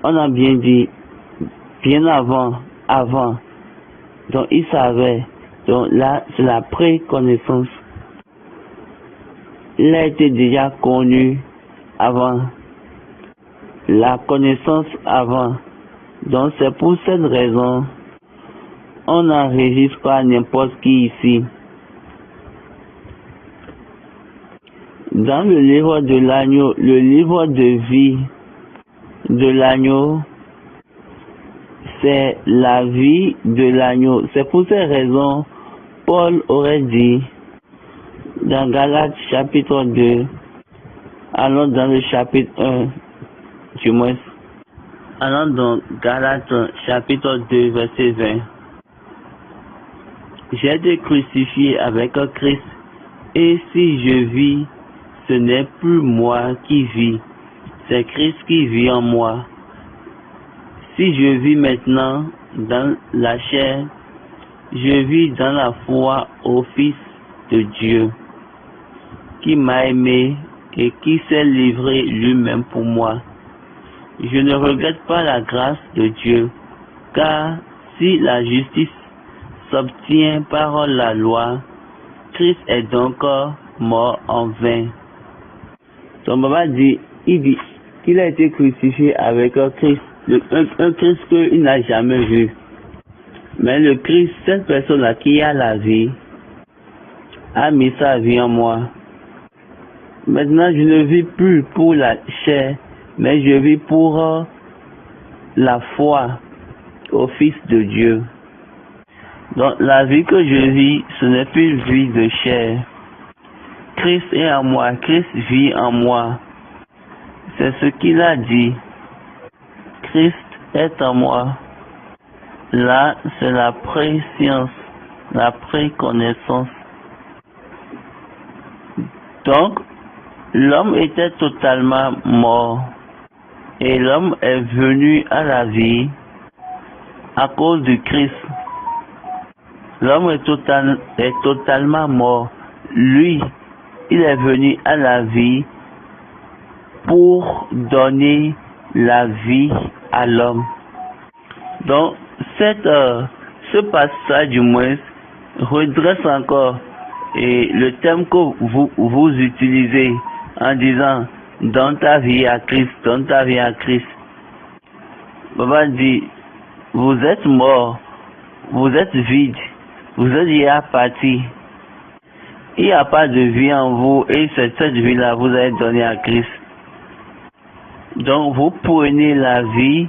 On a bien dit, bien avant. Donc il savait. Donc là, c'est la préconnaissance. Il a été déjà connu avant. La connaissance avant. Donc c'est pour cette raison, on n'enregistre pas n'importe qui ici. Dans le livre de l'agneau, le livre de vie de l'agneau, c'est la vie de l'agneau. C'est pour ces raisons, Paul aurait dit dans Galates chapitre 2, allons dans le chapitre 1, du moins, allons dans Galates chapitre 2, verset 20. J'ai été crucifié avec Christ, et si je vis, ce n'est plus moi qui vis, c'est Christ qui vit en moi. Si je vis maintenant dans la chair, je vis dans la foi au Fils de Dieu, qui m'a aimé et qui s'est livré lui-même pour moi. Je ne regrette pas la grâce de Dieu, car si la justice s'obtient par la loi, Christ est donc mort en vain. Donc Baba dit, il dit qu'il a été crucifié avec Christ, un Christ qu'il n'a jamais vu. Mais le Christ, cette personne-là qui a la vie, a mis sa vie en moi. Maintenant, je ne vis plus pour la chair, mais je vis pour la foi au Fils de Dieu. Donc, la vie que je vis, ce n'est plus une vie de chair. Christ est en moi, Christ vit en moi. C'est ce qu'il a dit. Christ est en moi. Là, c'est la préscience, la préconnaissance. Donc, l'homme était totalement mort. Et l'homme est venu à la vie à cause du Christ. L'homme est totalement mort. Lui, il est venu à la vie pour donner la vie à l'homme. Donc, ce passage du moins redresse encore et le thème que vous utilisez en disant donne ta vie à Christ, donne ta vie à Christ. Baba dit, vous êtes mort, vous êtes vide, vous êtes déjà parti. Il n'y a pas de vie en vous et c'est cette vie-là vous avez donnée à Christ. Donc vous prenez la vie